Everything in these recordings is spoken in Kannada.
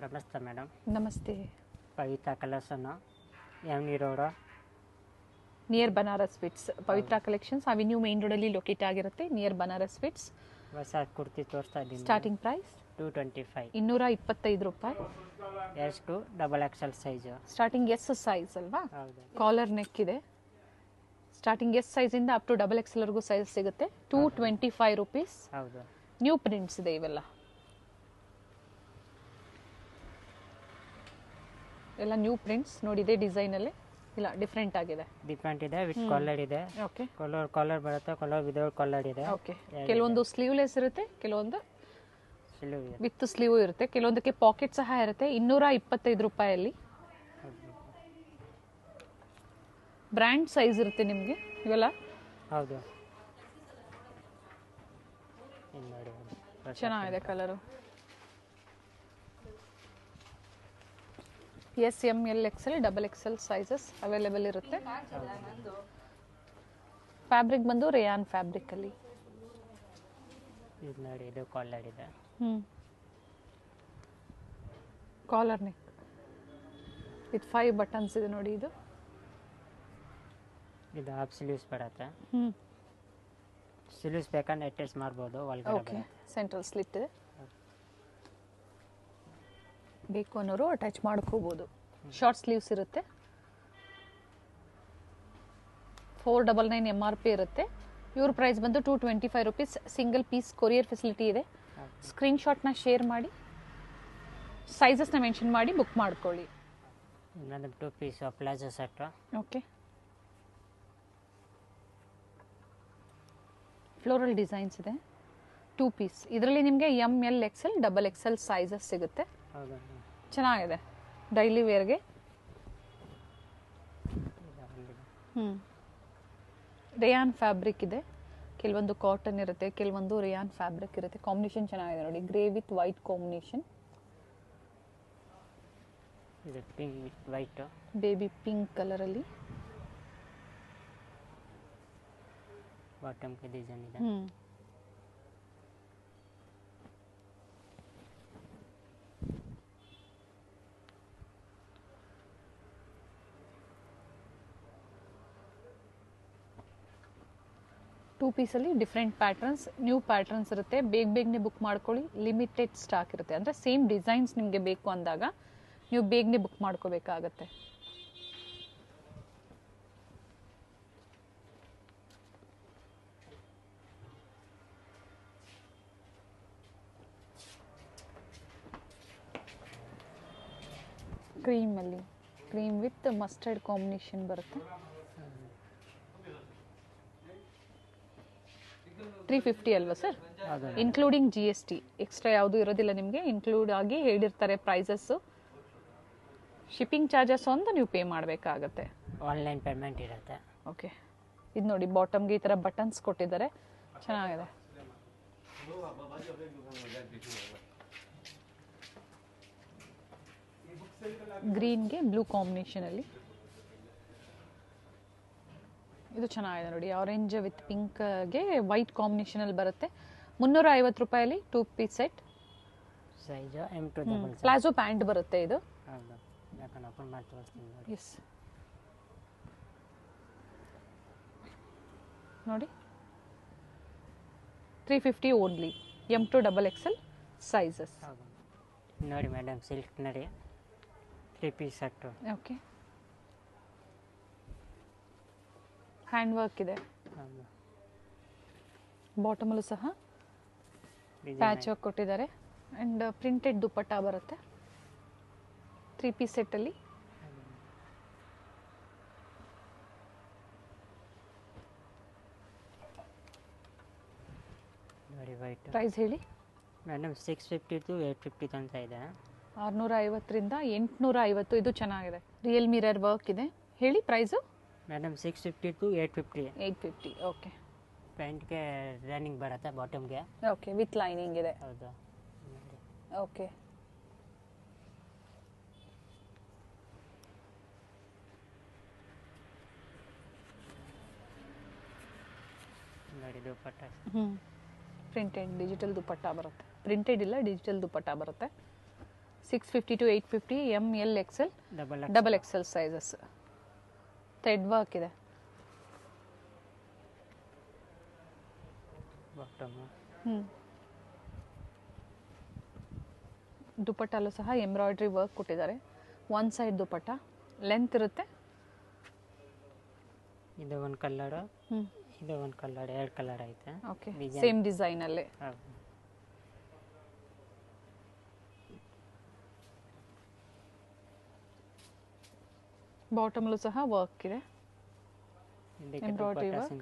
ನಮಸ್ತೆ ಮೇಡಮ್. ನಮಸ್ತೆ. Pavitra collection M E road near Banaras sweets. Pavitra collections avenue main ರೋಡಲ್ಲಿ ಲೊಕೇಟ್ ಆಗಿರುತ್ತೆ, ನಿಯರ್ ಬನಾರಸ್ ಸ್ವೀಟ್ಸ್. ಹೊಸ ಕುರ್ತಿ ತೋರಿಸ್ತಾ ಇದ್ದೀನಿ. Starting price 225. 225 ರೂಪಾಯಿ. S to double XL size. Starting S size ಅಲ್ವಾ? ಹೌದು. ಕಾಲರ್ ನೆಕ್ ಇದೆ. ಸ್ಟಾರ್ಟಿಂಗ್ ಎಸ್ ಸೈಜಿಂದ ಅಪ್ ಟು ಡಬಲ್ ಎಕ್ಸೆಲ್ವರೆಗೂ ಸೈಜ್ ಸಿಗುತ್ತೆ. 225 ರುಪೀಸ್. ಹೌದು. ನ್ಯೂ ಪ್ರಿಂಟ್ಸ್ ಇದೆ ಇವೆಲ್ಲ. ಎಲ್ಲ ನ್ಯೂ ಪ್ರಿಂಟ್ಸ್ ನೋಡಿದೆ ಡಿಸೈನಲ್ಲಿ. ಇಲ್ಲ, ಡಿಫ್ರೆಂಟ್ ಆಗಿದೆ. ಡಿಫ್ರೆಂಟ್ ಇದೆ, ವಿತ್ ಕಾಲರ್ ಇದೆ. ಓಕೆ. ಕಾಲರ್ ಬರುತ್ತೆ, ಕಾಲರ್ ವಿದೌಟ್ ಕಾಲರ್ ಇದೆ. ಓಕೆ. ಕೆಲವೊಂದು ಸ್ಲೀವ್ಲೆಸ್ ಇರುತ್ತೆ, ಕೆಲವೊಂದು ಸ್ಲೀವ್ ಇದೆ. ವಿತ್ ಸ್ಲೀವ್ ಇರುತ್ತೆ, ಕೆಲವೊಂದಕ್ಕೆ ಪಾಕೆಟ್ ಸಹ ಇರುತ್ತೆ. 225 ರೂಪಾಯಲ್ಲಿ ಬ್ರ್ಯಾಂಡ್ ಸೈಜ್ ಇರುತ್ತೆ ನಿಮಗೆ ಇವೆಲ್ಲ. ಹೌದು. ಚೆನ್ನಾಗಿದೆ colour. S, M, L, XL, double XL sizes available ಇರುತ್ತೆ. ಫ್ಯಾಬ್ರಿಕ್ ಬಂದು ರೇಯಾನ್ ಫ್ಯಾಬ್ರಿಕ್ ಅಲ್ಲಿ. ಇದು ನೋಡಿ, ಇದು ಕಾಲರ್ ಇದೆ. ಕಾಲರ್ ನೆಕ್ ವಿತ್ 5 ಬಟನ್ಸ್ ಇದೆ ನೋಡಿ. ಇದು ಹಾಫ್ ಸ್ಲೀವ್ಸ್ ಬರುತ್ತೆ. ಸ್ಲೀವ್ಸ್ ಬೇಕಂದ್ರೆ ಅಟ್ಯಾಚ್ ಮಾಡ್ಬೋದು ಒಳಗಡೆ. ಓಕೆ. ಸೆಂಟ್ರಲ್ ಸ್ಲಿಟ್ ಇದೆ, ಬೇಕು ಅನ್ನೋರು ಅಟ್ಯಾಚ್ ಮಾಡ್ಕೋಬಹುದು. ಶಾರ್ಟ್ ಸ್ಲೀವ್ಸ್ ಇರುತ್ತೆ. 499 MRP ಇರುತ್ತೆ. ಇವ್ರ ಪ್ರೈಸ್ ಬಂದು 225 rupees. Single piece courier facility ಇದೆ. ಸ್ಕ್ರೀನ್ಶಾಟ್ನ ಶೇರ್ ಮಾಡಿ, ಸೈಜಸ್ನ ಮೆನ್ಷನ್ ಮಾಡಿ ಬುಕ್ ಮಾಡ್ಕೊಳ್ಳಿ. ಇನ್ನೊಂದು 2 piece palazzo set. Okay. Floral designs ಇದೆ. 2 ಪೀಸ್. ಇದರಲ್ಲಿ ನಿಮಗೆ M, L, XL, double XL sizes ಸಿಗುತ್ತೆ. ಹೌದು. ಚೆನ್ನಾಗಿದೆ ಡೈಲಿ ವೇರ್ಗೆ. ರೇಯಾನ್ ಫ್ಯಾಬ್ರಿಕ್ ಇದೆ. ಕೆಲವೊಂದು ಕಾಟನ್ ಇರುತ್ತೆ, ಕೆಲವೊಂದು ರೇಯಾನ್ ಫ್ಯಾಬ್ರಿಕ್ ಇರುತ್ತೆ. ಕಾಂಬಿನೇಷನ್ ಚೆನ್ನಾಗಿದೆ ನೋಡಿ, ಗ್ರೇ ವಿತ್ ವೈಟ್ ಕಾಂಬಿನೇಷನ್. ಇದು pink with white, baby pink ಕಲರಲ್ಲಿ. ಬಾಟಮ್ ಗೆ ಡಿಸೈನ್ ಇದೆ. ಟೂ ಪೀಸಲ್ಲಿ ಡಿಫ್ರೆಂಟ್ ಪ್ಯಾಟರ್ನ್ಸ್, ನ್ಯೂ ಪ್ಯಾಟರ್ನ್ಸ್ ಇರುತ್ತೆ. ಬೇಗನೆ ಬುಕ್ ಮಾಡ್ಕೊಳ್ಳಿ. ಲಿಮಿಟೆಡ್ ಸ್ಟಾಕ್ ಇರುತ್ತೆ. ಅಂದರೆ ಸೇಮ್ ಡಿಸೈನ್ಸ್ ನಿಮಗೆ ಬೇಕು ಅಂದಾಗ ನೀವು ಬೇಗನೆ ಬುಕ್ ಮಾಡ್ಕೋಬೇಕಾಗತ್ತೆ. ಕ್ರೀಮಲ್ಲಿ ಕ್ರೀಮ್ ವಿತ್ ಮಸ್ಟರ್ಡ್ ಕಾಂಬಿನೇಷನ್ ಬರುತ್ತೆ. 350 ಅಲ್ವಾ ಸರ್? Including GST. ಎಕ್ಸ್ಟ್ರಾ ಯಾವುದು ಇರೋದಿಲ್ಲ ನಿಮಗೆ, ಇನ್ಕ್ಲೂಡ್ ಆಗಿ ಹೇಳಿರ್ತಾರೆ ಪ್ರೈಸಸ್ಸು. ಶಿಪ್ಪಿಂಗ್ ಚಾರ್ಜಸ್ ಒಂದು ನೀವು ಪೇ ಮಾಡಬೇಕಾಗತ್ತೆ. ಆನ್ಲೈನ್ ಪೇಮೆಂಟ್ ಇರುತ್ತೆ. ಓಕೆ. ಇದು ನೋಡಿ, ಬಾಟಮ್ಗೆ ಈ ಥರ ಬಟನ್ಸ್ ಕೊಟ್ಟಿದ್ದಾರೆ, ಚೆನ್ನಾಗಿದೆ. ಗ್ರೀನ್ಗೆ ಬ್ಲೂ ಕಾಂಬಿನೇಷನಲ್ಲಿ ಇದು ಚೆನ್ನಾಗಿದೆ ನೋಡಿ. ಆರೆಂಜ್ ವಿತ್ ಪಿಂಕ್ಗೆ ವೈಟ್ ಕಾಂಬಿನೇಷನಲ್ಲಿ ಬರುತ್ತೆ. 350 ರೂಪಾಯಲ್ಲಿ 2 piece set. Size M to double size. Palazzo pant ಬರುತ್ತೆ ಇದು. ಹೌದು. ಯಾಕಂದ್ರೆ ಓಪನ್ ಮಾಡಿ ತೋರಿಸ್ತೀನಿ ನೋಡಿ. ಎಸ್ ನೋಡಿ, 350 only. M to double XL sizes. ಹೌದು. ನೋಡಿ ಮೇಡಮ್, ಸಿಲ್ಕ್ ನೋಡಿ 3 piece set. Okay. Hand work ಇದೆ. ಹೌದು. ಬಾಟಮಲ್ಲೂ ಸಹ ಪ್ಯಾಚ್ ವರ್ಕ್ ಕೊಟ್ಟಿದ್ದಾರೆ. ಆ್ಯಂಡ್ ಪ್ರಿಂಟೆಡ್ ದುಪ್ಪಟ್ಟ ಬರುತ್ತೆ 3 ಪೀಸ್ ಸೆಟ್ಟಲ್ಲಿ. ನೋಡಿ ವೈಟ್. ಪ್ರೈಸ್ ಹೇಳಿ ಮೇಡಮ್. 650 ಟು 850 ತನಕ ಇದೆ. 650ರಿಂದ 850. ಇದು ಚೆನ್ನಾಗಿದೆ. ರಿಯಲ್ ಮಿರರ್ ವರ್ಕ್ ಇದೆ. ಹೇಳಿ ಪ್ರೈಸು. Madam 650 to 850. 850. ಓಕೆ. ಪ್ಯಾಂಟ್ಗೆ ರನ್ನಿಂಗ್ ಬರುತ್ತೆ, ಬಾಟಮ್ಗೆ. ಓಕೆ, ವಿತ್ ಲೈನಿಂಗ್ ಇದೆ. ಹೌದು. ಓಕೆ. ನೋಡಿ ದುಪ್ಪಟ್ಟ. ಪ್ರಿಂಟೆಡ್ ಡಿಜಿಟಲ್ ದುಪ್ಪಟ್ಟ ಬರುತ್ತೆ. ಪ್ರಿಂಟೆಡ್ ಇಲ್ಲ, ಡಿಜಿಟಲ್ ದುಪ್ಪಟ್ಟ ಬರುತ್ತೆ. 650 to 850 M L XL double double XL sizes. Thread work ಇದೆ. ಬಾಟಮು ದುಪಟ್ಟಲ್ಲೂ ಸಹ ಎಂಬ್ರಾಯ್ಡ್ರಿ ವರ್ಕ್ ಕೊಟ್ಟಿದ್ದಾರೆ. ಒನ್ ಸೈಡ್ ದುಪಟ್ಟ ಲೆಂತ್ ಇರುತ್ತೆ. ಇದು ಒಂದು ಕಲ್ಲರ್, ಇದು ಒಂದು ಕಲ್ಲರ್, 2 ಕಲರ್ ಐತೆ. ಓಕೆ, ಸೇಮ್ ಡಿಸೈನ್ ಅಲ್ಲೇ. ಬಾಟಮಲ್ಲೂ ಸಹ ವರ್ಕ್ ಇದೆ, embroidery work.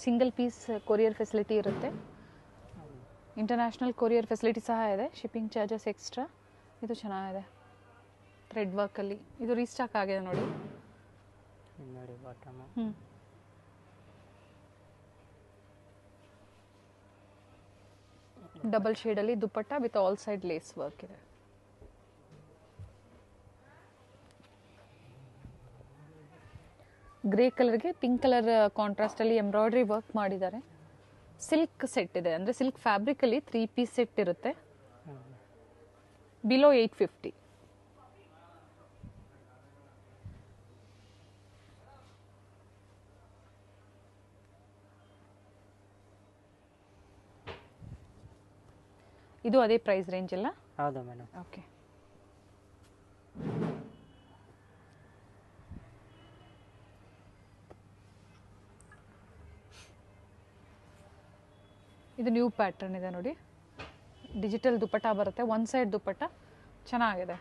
Single piece courier facility ಇರುತ್ತೆ. ಇಂಟರ್ನ್ಯಾಷನಲ್ ಕೊರಿಯರ್ ಫೆಸಿಲಿಟಿ ಸಹ ಇದೆ. Shipping charges extra. ಇದು ಚೆನ್ನಾಗಿದೆ ಥ್ರೆಡ್ ವರ್ಕಲ್ಲಿ. ಇದು ರೀಸ್ಟಾಕ್ ಆಗಿದೆ ನೋಡಿ. ನೋಡಿ ಬಾಟಮ್. ಡಬಲ್ ಶೇಡಲ್ಲಿ dupatta with all side lace work ಇದೆ. ಗ್ರೇ ಕಲರ್ಗೆ ಪಿಂಕ್ ಕಲರ್ ಕಾಂಟ್ರಾಸ್ಟಲ್ಲಿ ಎಂಬ್ರಾಯ್ಡ್ರಿ ವರ್ಕ್ ಮಾಡಿದ್ದಾರೆ. ಸಿಲ್ಕ್ ಸೆಟ್ ಇದೆ, ಅಂದರೆ ಸಿಲ್ಕ್ ಫ್ಯಾಬ್ರಿಕಲ್ಲಿ 3 ಪೀಸ್ ಸೆಟ್ ಇರುತ್ತೆ. ಬಿಲೋ 850. ಇದು ಅದೇ ಪ್ರೈಸ್ ರೇಂಜ್ ಅಲ್ಲ? ಹೌದು ಮೇಡಮ್. ಓಕೆ. ಇದು ನ್ಯೂ ಪ್ಯಾಟರ್ನ್ ಇದೆ ನೋಡಿ. ಡಿಜಿಟಲ್ ದುಪಟ್ಟ ಬರುತ್ತೆ, ಒನ್ ಸೈಡ್ ದುಪಟ್ಟ ಚೆನ್ನಾಗಿದೆ.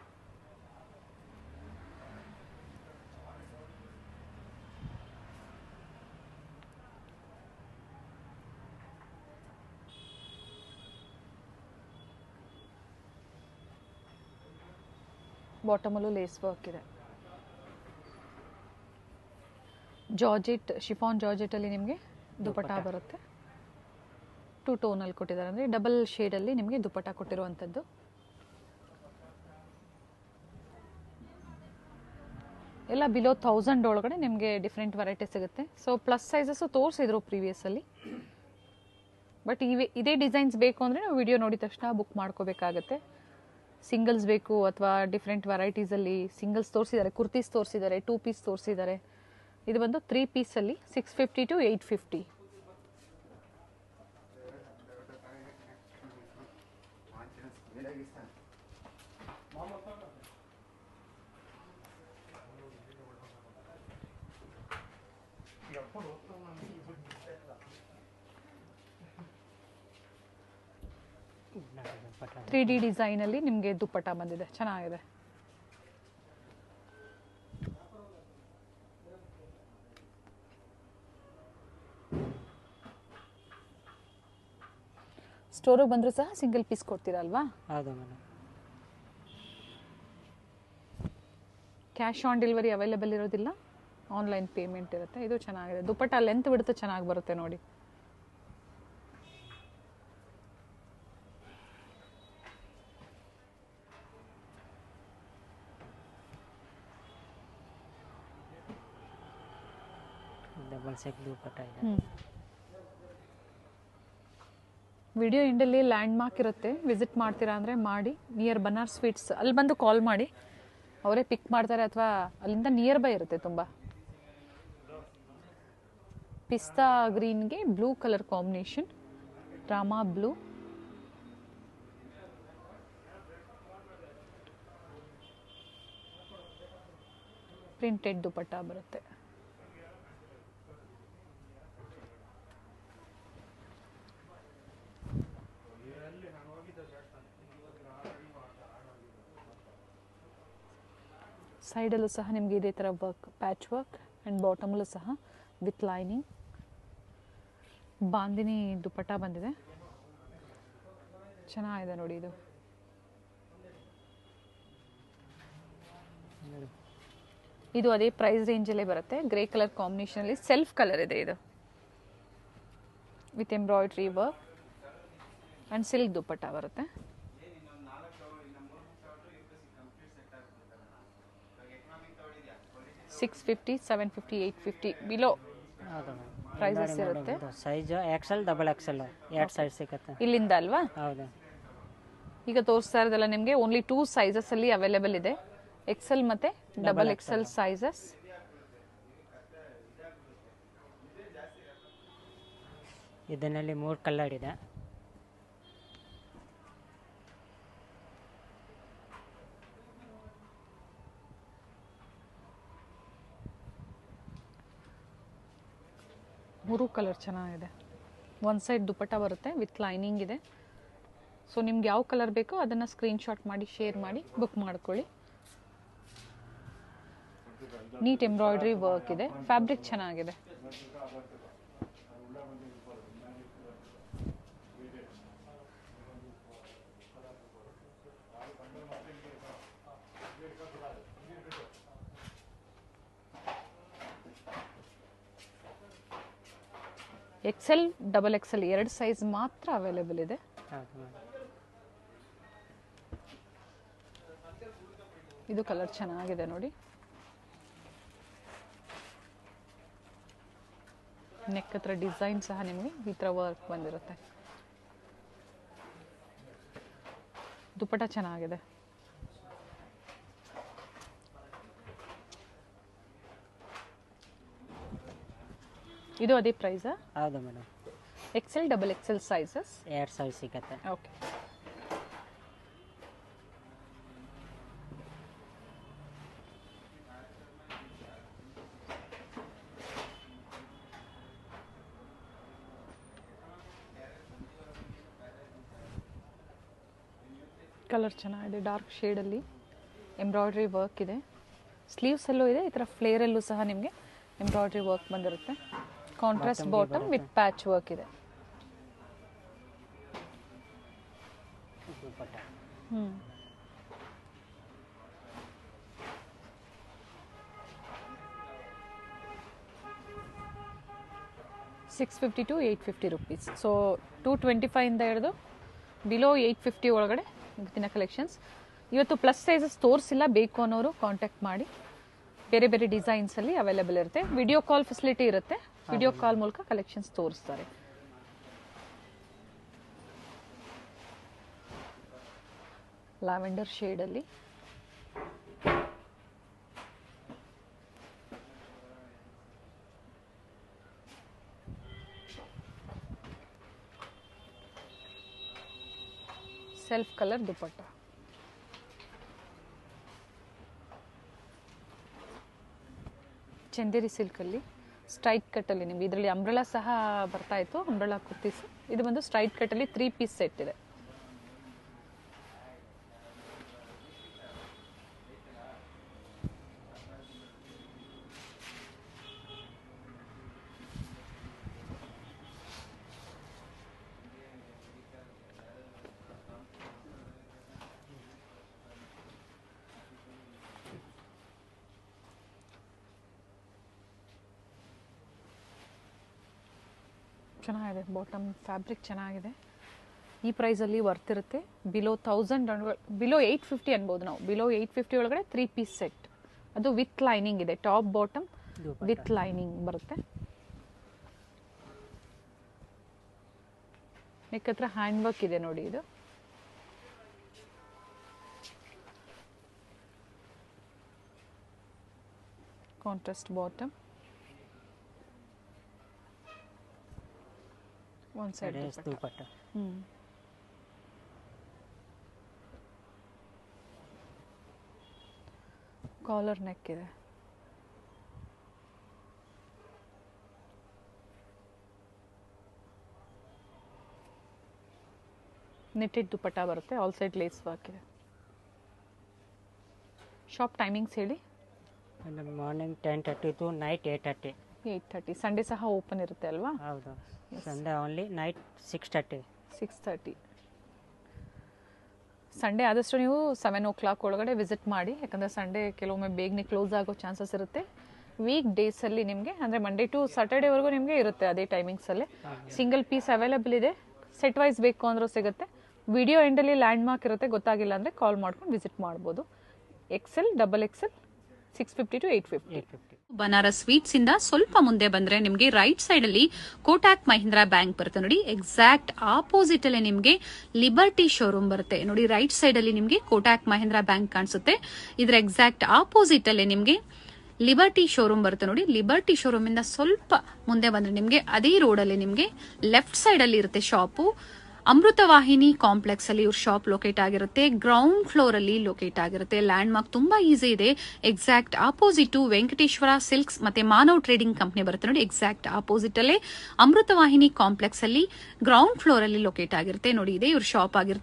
ಬಾಟಮಲ್ಲೂ ಲೇಸ್ ವರ್ಕ್ ಇದೆ. ಜಾರ್ಜೆಟ್, ಶಿಫಾನ್ ಜಾರ್ಜೆಟಲ್ಲಿ ನಿಮಗೆ ದುಪಟ್ಟ ಬರುತ್ತೆ. 2 ಟೋನಲ್ಲಿ ಕೊಟ್ಟಿದ್ದಾರೆ, ಅಂದರೆ ಡಬಲ್ ಶೇಡಲ್ಲಿ ನಿಮಗೆ ದುಪಟ್ಟ ಕೊಟ್ಟಿರುವಂಥದ್ದು. ಎಲ್ಲ ಬಿಲೋ 1000 ಒಳಗಡೆ ನಿಮಗೆ ಡಿಫ್ರೆಂಟ್ ವೆರೈಟಿ ಸಿಗುತ್ತೆ. ಸೊ ಪ್ಲಸ್ ಸೈಜಸ್ಸು ತೋರಿಸಿದ್ರು ಪ್ರೀವಿಯಸ್ಸಲ್ಲಿ. ಬಟ್ ಇದೇ ಡಿಸೈನ್ಸ್ ಬೇಕು ಅಂದರೆ ನಾವು ವಿಡಿಯೋ ನೋಡಿದ ತಕ್ಷಣ ಬುಕ್ ಮಾಡ್ಕೋಬೇಕಾಗತ್ತೆ. ಸಿಂಗಲ್ಸ್ ಬೇಕು ಅಥವಾ ಡಿಫ್ರೆಂಟ್ ವೆರೈಟೀಸಲ್ಲಿ ಸಿಂಗಲ್ಸ್ ತೋರಿಸಿದ್ದಾರೆ, ಕುರ್ತೀಸ್ ತೋರಿಸಿದ್ದಾರೆ, 2 ಪೀಸ್ ತೋರಿಸಿದ್ದಾರೆ. ಇದು ಬಂದು 3 ಪೀಸಲ್ಲಿ 650 to 850. ದುಪಟ್ಟ 3D ಡಿಸೈನಲ್ಲಿ ನಿಮಗೆ ದುಪಟ್ಟ ಬಂದಿದೆ, ಚೆನ್ನಾಗಿದೆ. ಸ್ಟೋರಿಗೆ ಬಂದರೂ ಸಹ ಸಿಂಗಲ್ ಪೀಸ್ ಕೊಡ್ತೀರಾ ಅಲ್ವಾ? ಹೌದು madam. Cash on delivery available ಇರೋದಿಲ್ಲ, ಆನ್ಲೈನ್ ಪೇಮೆಂಟ್ ಇರುತ್ತೆ. ಇದು ಚೆನ್ನಾಗಿದೆ, ದುಪಟ್ಟ ಲೆಂತ್ ಬಿಡುತ್ತೆ, ಚೆನ್ನಾಗಿ ಬರುತ್ತೆ ನೋಡಿ. ಡಬಲ್ ಸೆಟ್ ದುಪಟ್ಟ ಇದೆ. ವಿಡಿಯೋ ಎಂಡಲ್ಲಿ ಲ್ಯಾಂಡ್ ಮಾರ್ಕ್ ಇರುತ್ತೆ, ವಿಸಿಟ್ ಮಾಡ್ತೀರಾ ಅಂದರೆ ಮಾಡಿ. ನಿಯರ್ ಬನಾರಸ್ ಸ್ವೀಟ್ಸ್ ಅಲ್ಲಿ ಬಂದು ಕಾಲ್ ಮಾಡಿ, ಅವರೇ ಪಿಕ್ ಮಾಡ್ತಾರೆ, ಅಥವಾ ಅಲ್ಲಿಂದ ನಿಯರ್ ಬೈ ಇರುತ್ತೆ ತುಂಬ. ಪಿಸ್ತಾ ಗ್ರೀನ್ಗೆ ಬ್ಲೂ ಕಲರ್ ಕಾಂಬಿನೇಷನ್, ರಾಮಾ ಬ್ಲೂ. ಪ್ರಿಂಟೆಡ್ ದುಪಟ್ಟ ಬರುತ್ತೆ. ಸೈಡಲ್ಲೂ ಸಹ ನಿಮಗೆ ಇದೇ ಥರ ವರ್ಕ್, ಪ್ಯಾಚ್ ವರ್ಕ್, ಆ್ಯಂಡ್ ಬಾಟಮಲ್ಲೂ ಸಹ ವಿತ್ ಲೈನಿಂಗ್. ಬಾಂದಿನಿ ದುಪಟ್ಟ ಬಂದಿದೆ, ಚೆನ್ನಾಗಿದೆ ನೋಡಿ. ಇದು ಅದೇ ಪ್ರೈಸ್ ರೇಂಜಲ್ಲೇ ಬರುತ್ತೆ. ಗ್ರೇ ಕಲರ್ ಕಾಂಬಿನೇಷನಲ್ಲಿ ಸೆಲ್ಫ್ ಕಲರ್ ಇದೆ ಇದು, with embroidery work and silk dupatta ಬರುತ್ತೆ. $650, $750, $850 ಬಿಲೋ. ಹೌದು ಮ್ಯಾಮ್. ಪ್ರೈಸಸ್ ಇರುತ್ತೆ. ಸೈಜ್ ಎಕ್ಸೆಲ್ ಡಬಲ್ ಎಕ್ಸೆಲ್ ಎರಡು ಸೈಜ್ ಸಿಗುತ್ತೆ. ಇಲ್ಲಿಂದ ಅಲ್ವಾ? ಹೌದು. ಈಗ ತೋರಿಸ್ತಾ ಇರೋದಲ್ಲ ನಿಮಗೆ ಓನ್ಲಿ 2 ಸೈಜಸ್ ಅಲ್ಲಿ ಅವೈಲೇಬಲ್ ಇದೆ, ಎಕ್ಸೆಲ್ ಮತ್ತೆ ಡಬಲ್ ಎಕ್ಸೆಲ್ ಸೈಜಸ್. ಇದರಲ್ಲಿ 3 ಕಲರ್ ಇದೆ. ಮೂರು ಕಲರ್ ಚೆನ್ನಾಗಿದೆ. ಒನ್ ಸೈಡ್ ದುಪಟ್ಟ ಬರುತ್ತೆ ವಿತ್ ಲೈನಿಂಗ್ ಇದೆ. ಸೊ ನಿಮ್ಗೆ ಯಾವ ಕಲರ್ ಬೇಕೋ ಅದನ್ನು ಸ್ಕ್ರೀನ್ಶಾಟ್ ಮಾಡಿ ಶೇರ್ ಮಾಡಿ ಬುಕ್ ಮಾಡ್ಕೊಳ್ಳಿ. ನೀಟ್ ಎಂಬ್ರಾಯ್ಡ್ರಿ ವರ್ಕ್ ಇದೆ, ಫ್ಯಾಬ್ರಿಕ್ ಚೆನ್ನಾಗಿದೆ. ಎಕ್ಸೆಲ್ ಡಬಲ್ ಎಕ್ಸೆಲ್ 2 ಸೈಜ್ ಮಾತ್ರ ಅವೈಲೇಬಲ್ ಇದೆ. ಇದು ಕಲರ್ ಚೆನ್ನಾಗಿದೆ ನೋಡಿ. ನೆಕ್ ಹತ್ರ ಡಿಸೈನ್ ಸಹ ನಿಮಗೆ ಈ ಥರ ವರ್ಕ್ ಬಂದಿರುತ್ತೆ. ದುಪಟ್ಟ ಚೆನ್ನಾಗಿದೆ. ಇದು ಅದೇ ಪ್ರೈಸಾ? ಹೌದು madam. Excel double XL sizes 2 size ಸಿಗುತ್ತೆ. ಓಕೆ. ಕಲರ್ ಚೆನ್ನಾಗಿದೆ, ಡಾರ್ಕ್ ಶೇಡಲ್ಲಿ ಎಂಬ್ರಾಯ್ಡ್ರಿ ವರ್ಕ್ ಇದೆ. ಸ್ಲೀವ್ಸಲ್ಲೂ ಇದೆ, ಈ ಥರ ಫ್ಲೇರಲ್ಲೂ ಸಹ ನಿಮಗೆ ಎಂಬ್ರಾಯ್ಡ್ರಿ ವರ್ಕ್ ಬಂದಿರುತ್ತೆ. Contrast bottom with patch work ಇದೆ. ಹ್ಞೂ 650 to 850 rupees. ಸೊ 225 ಇಂದ ಹಿಡಿದು ಬಿಲೋ 850 ಒಳಗಡೆ ಇವತ್ತಿನ ಕಲೆಕ್ಷನ್ಸ್. ಇವತ್ತು ಪ್ಲಸ್ ಸೈಜಸ್ ತೋರಿಸಿಲ್ಲ, ಬೇಕು ಅನ್ನೋರು ಕಾಂಟ್ಯಾಕ್ಟ್ ಮಾಡಿ. ಬೇರೆ ಬೇರೆ ಡಿಸೈನ್ಸಲ್ಲಿ ಅವೈಲೇಬಲ್ ಇರುತ್ತೆ. ವಿಡಿಯೋ ಕಾಲ್ ಫೆಸಿಲಿಟಿ ಇರುತ್ತೆ, ವಿಡಿಯೋ ಕಾಲ್ ಮೂಲಕ ಕಲೆಕ್ಷನ್ಸ್ ತೋರಿಸ್ತಾರೆ. ಲ್ಯಾವೆಂಡರ್ ಶೇಡಲ್ಲಿ ಸೆಲ್ಫ್ ಕಲರ್ ದುಪಟ್ಟ. ಚಂದೇರಿ ಸಿಲ್ಕಲ್ಲಿ ಸ್ಟ್ರೈಟ್ ಕಟ್ಟಲ್ಲಿ ನಿಮ್ಗೆ ಇದರಲ್ಲಿ ಅಂಬ್ರೆಲಾ ಸಹ ಬರ್ತಾ ಇತ್ತು, ಅಂಬ್ರೆಲಾ ಕುರ್ತೀಸ್. ಇದು ಬಂದು ಸ್ಟ್ರೈಟ್ ಕಟ್ಟಲ್ಲಿ 3 ಪೀಸ್ ಸೆಟ್ ಇದೆ. ಚೆನ್ನಾಗಿದೆ, ಬಾಟಮ್ ಫ್ಯಾಬ್ರಿಕ್ ಚೆನ್ನಾಗಿದೆ. ಈ ಪ್ರೈಸಲ್ಲಿ ವರ್ತ್ ಇರುತ್ತೆ. ಬಿಲೋ 1000, ಬಿಲೋ 850 ಅನ್ಬೋದು ನಾವು. ಬಿಲೋ 850 ಒಳಗಡೆ 3 ಪೀಸ್ ಸೆಟ್, ಅದು ವಿತ್ ಲೈನಿಂಗ್ ಇದೆ. ಟಾಪ್ ಬಾಟಮ್ ವಿತ್ ಲೈನಿಂಗ್ ಬರುತ್ತೆ. ನೆಕ್ ಹತ್ರ ಹ್ಯಾಂಡ್ ವರ್ಕ್ ಇದೆ ನೋಡಿ. ಇದು contrast bottom, one side dupatta. Collar neck ಇದೆ. ನೆಟ್ಟೆಡ್ ದುಪಟ್ಟ ಬರುತ್ತೆ, ಆಲ್ ಸೈಡ್ ಲೇಸ್ ವರ್ಕ್ ಇದೆ. ಶಾಪ್ ಟೈಮಿಂಗ್ಸ್ ಹೇಳಿ. Morning 10:30 to night 8:30. 8:30. ಸಂಡೇ ಸಹ ಓಪನ್ ಇರುತ್ತೆ ಅಲ್ವಾ? ಹೌದು, ಸಂಡೇ ಓನ್ಲಿ ನೈಟ್ 6:30. 6:30. ಸಂಡೇ ಆದಷ್ಟು ನೀವು 7 o'clock ಒಳಗಡೆ ವಿಸಿಟ್ ಮಾಡಿ, ಯಾಕಂದರೆ ಸಂಡೇ ಕೆಲವೊಮ್ಮೆ ಬೇಗನೆ ಕ್ಲೋಸ್ ಆಗೋ ಚಾನ್ಸಸ್ ಇರುತ್ತೆ. ವೀಕ್ ಡೇಸಲ್ಲಿ ನಿಮಗೆ ಅಂದರೆ ಮಂಡೇ ಟು ಸ್ಯಾಟರ್ಡೇವರೆಗೂ ನಿಮಗೆ ಇರುತ್ತೆ ಅದೇ ಟೈಮಿಂಗ್ಸಲ್ಲಿ. ಸಿಂಗಲ್ ಪೀಸ್ ಅವೈಲೇಬಲ್ ಇದೆ, ಸೆಟ್ ವೈಸ್ ಬೇಕು ಅಂದರೂ ಸಿಗುತ್ತೆ. ವಿಡಿಯೋ ಎಂಡಲ್ಲಿ ಲ್ಯಾಂಡ್ ಮಾರ್ಕ್ ಇರುತ್ತೆ, ಗೊತ್ತಾಗಿಲ್ಲ ಅಂದರೆ ಕಾಲ್ ಮಾಡ್ಕೊಂಡು ವಿಸಿಟ್ ಮಾಡ್ಬೋದು. XL, double XL 650 to 850. 850. Banaras sweets ಇಂದ ಸ್ವಲ್ಪ ಮುಂದೆ ಬಂದ್ರೆ ನಿಮ್ಗೆ ರೈಟ್ ಸೈಡ್ ಅಲ್ಲಿ ಕೋಟಾಕ್ ಮಹೀಂದ್ರಾ ಬ್ಯಾಂಕ್ ಬರುತ್ತೆ ನೋಡಿ. ಎಕ್ಸಾಕ್ಟ್ ಆಪೋಸಿಟ್ ಅಲ್ಲಿ ನಿಮ್ಗೆ ಲಿಬರ್ಟಿ ಶೋರೂಮ್ ಬರುತ್ತೆ ನೋಡಿ. ರೈಟ್ ಸೈಡ್ ಅಲ್ಲಿ ನಿಮ್ಗೆ ಕೋಟಾಕ್ ಮಹೀಂದ್ರಾ ಬ್ಯಾಂಕ್ ಕಾಣಿಸುತ್ತೆ. ಇದ್ರ ಎಕ್ಸಾಕ್ಟ್ ಆಪೋಸಿಟ್ ಅಲ್ಲಿ ನಿಮ್ಗೆ ಲಿಬರ್ಟಿ ಶೋರೂಮ್ ಬರುತ್ತೆ ನೋಡಿ. ಲಿಬರ್ಟಿ ಶೋರೂಮ್ ಇಂದ ಸ್ವಲ್ಪ ಮುಂದೆ ಬಂದ್ರೆ ನಿಮ್ಗೆ ಅದೇ ರೋಡ್ ಅಲ್ಲಿ ನಿಮ್ಗೆ ಲೆಫ್ಟ್ ಸೈಡ್ ಅಲ್ಲಿ ಇರುತ್ತೆ ಶಾಪು. ಅಮೃತವಾಹಿನಿ ಕಾಂಪ್ಲೆಕ್ಸ್ ಅಲ್ಲಿ ಇವ್ರ ಶಾಪ್ ಲೊಕೇಟ್ ಆಗಿರುತ್ತೆ. ಗ್ರೌಂಡ್ ಫ್ಲೋರ್ ಅಲ್ಲಿ ಲೊಕೇಟ್ ಆಗಿರುತ್ತೆ. ಲ್ಯಾಂಡ್ ಮಾರ್ಕ್ ತುಂಬಾ ಈಸಿ ಇದೆ. ಎಕ್ಸಾಕ್ಟ್ ಆಪೋಸಿಟ್ ವೆಂಕಟೇಶ್ವರ ಸಿಲ್ಕ್ಸ್ ಮತ್ತೆ ಮಾನವ್ ಟ್ರೇಡಿಂಗ್ ಕಂಪನಿ ಬರುತ್ತೆ ನೋಡಿ. ಎಕ್ಸಾಕ್ಟ್ ಆಪೋಸಿಟ್ ಅಲ್ಲೇ ಅಮೃತವಾಹಿನಿ ಕಾಂಪ್ಲೆಕ್ಸ್ ಅಲ್ಲಿ ಗ್ರೌಂಡ್ ಫ್ಲೋರ್ ಅಲ್ಲಿ ಲೊಕೇಟ್ ಆಗಿರುತ್ತೆ ನೋಡಿ. ಇದೆ ಇವ್ರ ಶಾಪ್ ಆಗಿರುತ್ತೆ.